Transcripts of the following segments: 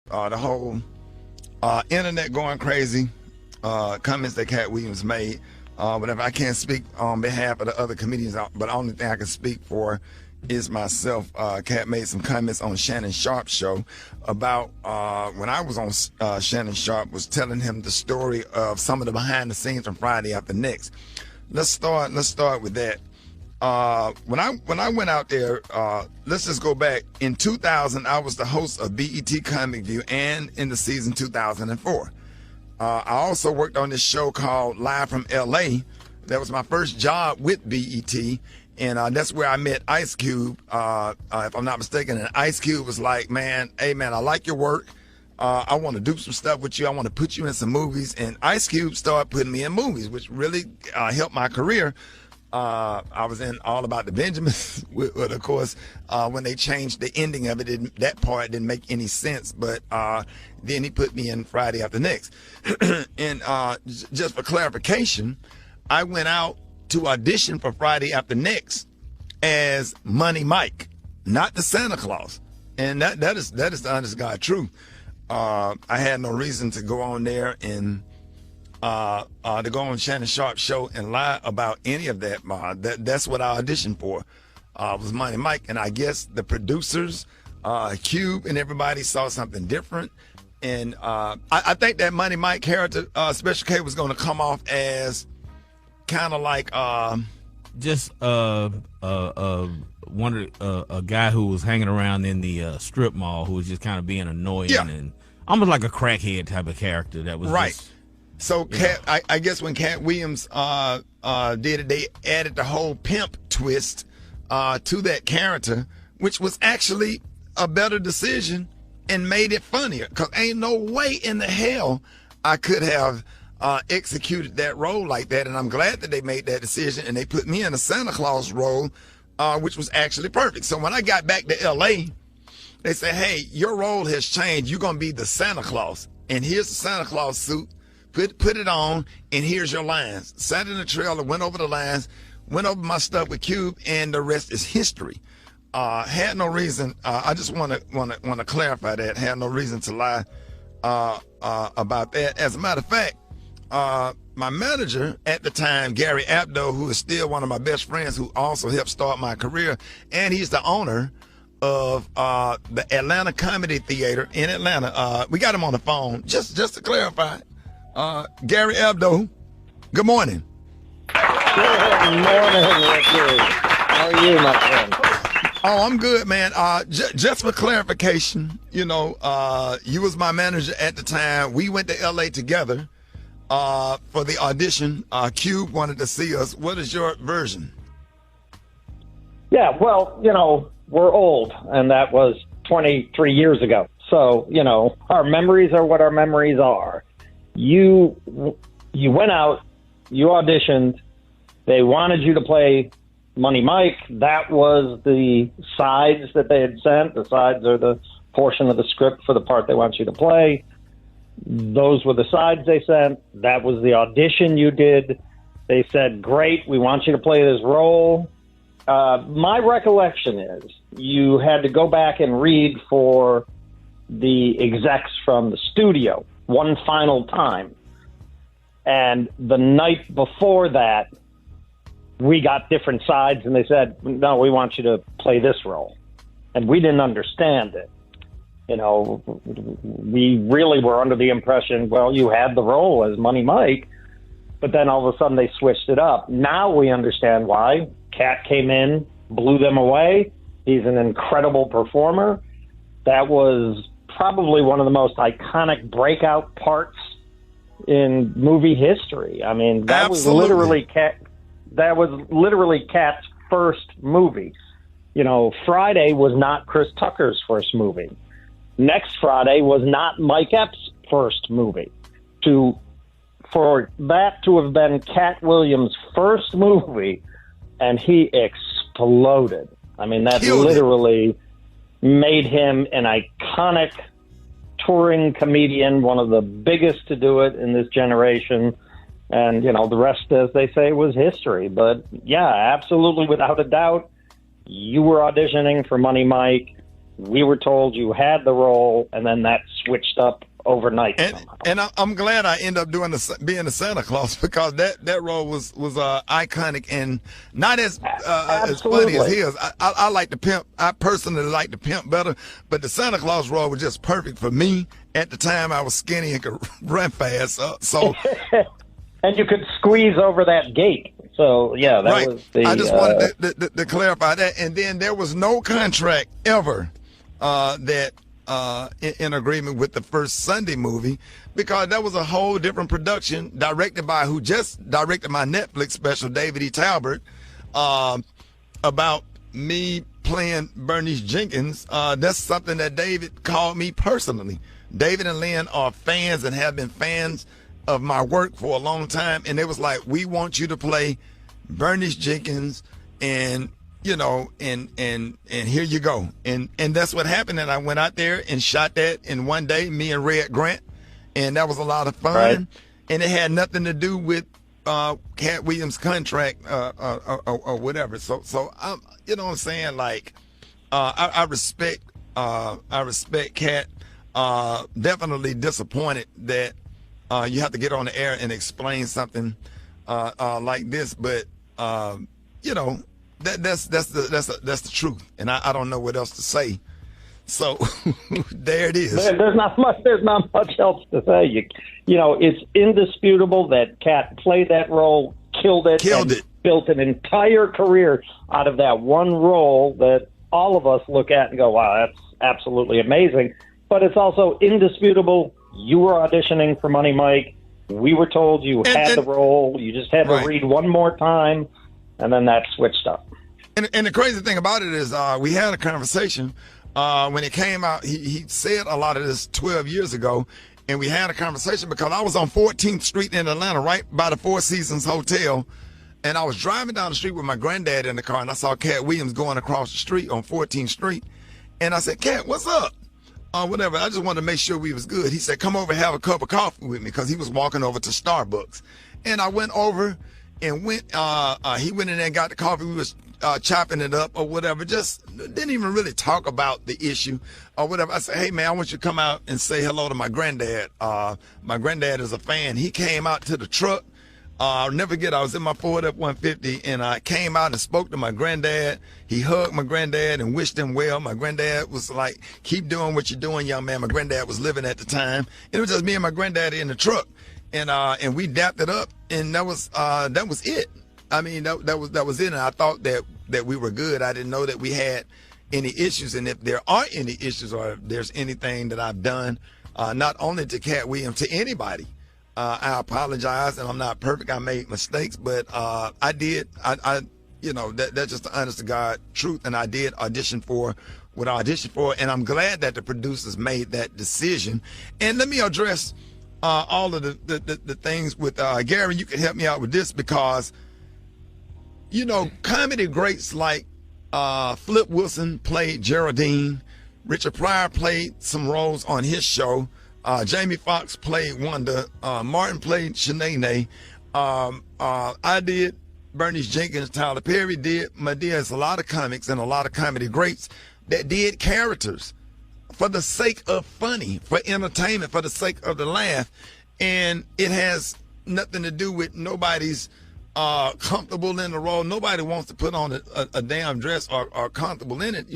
the whole internet going crazy, comments that Katt Williams made. But if I can't speak on behalf of the other comedians, but the only thing I can speak for is myself. Katt made some comments on Shannon Sharp's show about when I was on Shannon Sharp was telling him the story of some of the behind the scenes from Friday After Next. Let's start with that. When I went out there, let's just go back. In 2000, I was the host of BET Comic View, and in the season 2004. I also worked on this show called Live from LA. That was my first job with BET, and that's where I met Ice Cube, if I'm not mistaken. And Ice Cube was like, man, hey man, I like your work. I want to do some stuff with you. I want to put you in some movies. And Ice Cube started putting me in movies, which really helped my career. I was in All About the Benjamins, but of course, when they changed the ending of it, that part didn't make any sense. But then he put me in Friday After Next. And just for clarification, I went out to audition for Friday After Next as Money Mike, not the Santa Claus. And that is the honest God truth. I had no reason to go on there and to go on Shannon Sharp's show and lie about any of that. That's what I auditioned for, was Money Mike. And I guess the producers, Cube and everybody saw something different. And I think that Money Mike character, Special K, was going to come off as kind of like just a guy who was hanging around in the strip mall who was just kind of being annoying and almost like a crackhead type of character. That was right. Just, so Katt, I guess when Katt Williams did it, they added the whole pimp twist to that character, which was actually a better decision and made it funnier. Because ain't no way in the hell I could have executed that role like that. And I'm glad that they made that decision and they put me in a Santa Claus role, which was actually perfect. So when I got back to L.A., they said, hey, your role has changed. You're going to be the Santa Claus. And here's the Santa Claus suit. Put it on, and here's your lines. Sat in the trailer, went over the lines, went over my stuff with Cube, and the rest is history. Had no reason. I just want to clarify that. Had no reason to lie about that. As a matter of fact, my manager at the time, Gary Abdo, who is still one of my best friends, who also helped start my career, and he's the owner of the Atlanta Comedy Theater in Atlanta. We got him on the phone. Just to clarify. Gary Abdo, good morning. Good morning, Ricky. How are you, my friend? Oh, I'm good, man. Just for clarification, you was my manager at the time. We went to L.A. together for the audition. Cube wanted to see us. What is your version? Yeah, well, we're old, and that was 23 years ago. So, our memories are what our memories are. You went out, you auditioned, they wanted you to play Money Mike. That was the sides that they had sent. The sides are the portion of the script for the part they want you to play. Those were the sides they sent. That was the audition you did. They said, great, we want you to play this role. My recollection is you had to go back and read for the execs from the studio one final time. And the night before that, we got different sides, and they said, no, we want you to play this role. And we didn't understand it. We really were under the impression, well, you had the role as Money Mike, but then all of a sudden they switched it up. Now we understand why. Katt came in, blew them away. He's an incredible performer. That was probably one of the most iconic breakout parts in movie history. I mean, that was literally Katt's first movie. Friday was not Chris Tucker's first movie. Next Friday was not Mike Epps' first movie. For that to have been Katt Williams' first movie, and he exploded. I mean, that literally made him an iconic touring comedian, one of the biggest to do it in this generation. And, the rest, as they say, was history. But, yeah, absolutely, without a doubt, you were auditioning for Money Mike. we were told you had the role, and then that switched up overnight somehow. And I'm glad I ended up being the Santa Claus, because that role was iconic and not as funny as his. I like the pimp. I personally like the pimp better, but the Santa Claus role was just perfect for me. At the time, I was skinny and could run fast, so and you could squeeze over that gate. So yeah, that was the. I just wanted to clarify that, and then there was no contract ever that. In agreement with the first Sunday movie, because that was a whole different production directed by who just directed my Netflix special, David E. Talbert, about me playing Bernice Jenkins. That's something that David called me personally. David and Lynn are fans and have been fans of my work for a long time, and it was like, we want you to play Bernice Jenkins, and and here you go. And that's what happened. And I went out there and shot that in one day, me and Red Grant. And that was a lot of fun. Right. And it had nothing to do with Katt Williams' contract or whatever. So you know what I'm saying? Like, I respect Katt. Definitely disappointed that you have to get on the air and explain something like this. But, that's the truth, and I don't know what else to say. So there it is. There's not much else to say. It's indisputable that Katt played that role, killed it, built an entire career out of that one role that all of us look at and go, wow, that's absolutely amazing. But it's also indisputable. You were auditioning for Money Mike. We were told you had the role. You just had to read one more time. And then that switched up. And the crazy thing about it is we had a conversation when it came out. He said a lot of this 12 years ago, and we had a conversation because I was on 14th Street in Atlanta, right by the Four Seasons Hotel, and I was driving down the street with my granddad in the car, and I saw Katt Williams going across the street on 14th Street, and I said, Katt, what's up? Whatever. I just wanted to make sure we was good. He said, come over and have a cup of coffee with me, because he was walking over to Starbucks, and I went over. And he went in there and got the coffee. We was chopping it up or whatever. Just didn't even really talk about the issue or whatever. I said, hey, man, I want you to come out and say hello to my granddad. My granddad is a fan. He came out to the truck. I'll never forget, I was in my Ford F-150, and I came out and spoke to my granddad. He hugged my granddad and wished him well. My granddad was like, keep doing what you're doing, young man. My granddad was living at the time. It was just me and my granddad in the truck. And we dapped it up, and that was it. I mean, that was it. And I thought that we were good. I didn't know that we had any issues. And if there are any issues, or if there's anything that I've done, not only to Katt Williams, to anybody, I apologize. And I'm not perfect. I made mistakes, but I did. That's just the honest to God truth. And I did audition for what I auditioned for, and I'm glad that the producers made that decision. And let me address all of the things with Gary. You can help me out with this, because comedy greats like Flip Wilson played Geraldine, Richard Pryor played some roles on his show, Jamie Foxx played Wanda, Martin played Shanae. I did Bernice Jenkins, Tyler Perry did Madea. There's a lot of comics and a lot of comedy greats that did characters for the sake of funny, for entertainment, for the sake of the laugh. And it has nothing to do with nobody's comfortable in the role. Nobody wants to put on a damn dress or comfortable in it,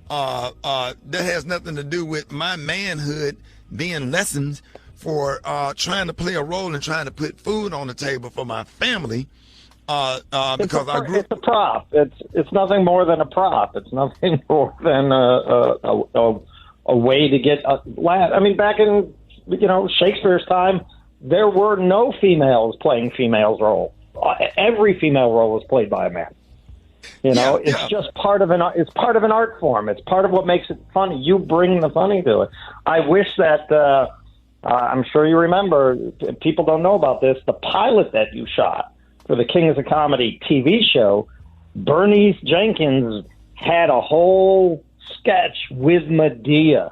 That has nothing to do with my manhood being lessened for trying to play a role and trying to put food on the table for my family. Because I grew. It's a prop. It's nothing more than a prop. It's nothing more than a way to get a laugh. I mean, back in Shakespeare's time, there were no females playing females' role. Every female role was played by a man. It's just part of it's part of an art form. It's part of what makes it funny. You bring the funny to it. I wish that I'm sure you remember. People don't know about this. The pilot that you shot for the Kings of Comedy TV show, Bernice Jenkins had a whole sketch with Madea.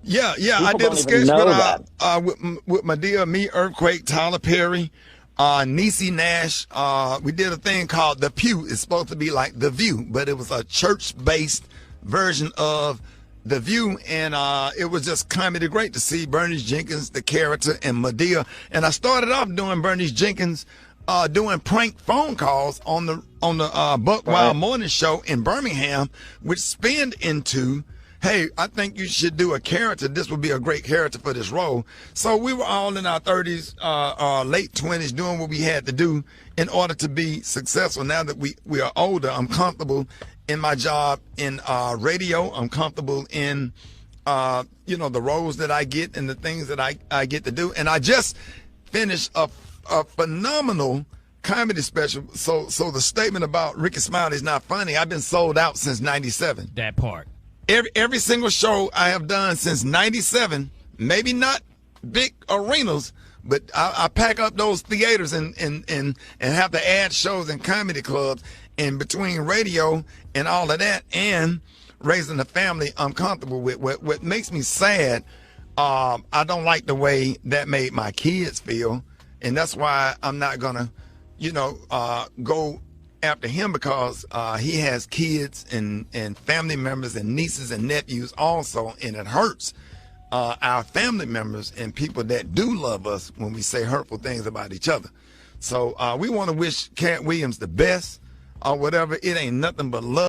Yeah, I did a sketch with Madea, me, Earthquake, Tyler Perry, Niecy Nash. We did a thing called The Pew. It's supposed to be like The View, but it was a church-based version of The View, and it was just comedy great to see Bernice Jenkins, the character, and Medea. And I started off doing Bernice Jenkins doing prank phone calls on the Buck Wild Morning Show in Birmingham, which spinned into, hey, I think you should do a character. This would be a great character for this role. So we were all in our 30s, late 20s, doing what we had to do in order to be successful. Now that we are older, I'm comfortable in my job in radio. I'm comfortable in, the roles that I get and the things that I get to do. And I just finished a phenomenal comedy special. So the statement about Rickey Smiley is not funny, I've been sold out since 97. That part. Every single show I have done since 97, maybe not big arenas, but I pack up those theaters and have to add shows in comedy clubs. And between radio and all of that and raising a family I'm comfortable with, what makes me sad, I don't like the way that made my kids feel. And that's why I'm not going to, go after him, because he has kids and family members and nieces and nephews also, and it hurts our family members and people that do love us when we say hurtful things about each other. So we want to wish Katt Williams the best or whatever. It ain't nothing but love.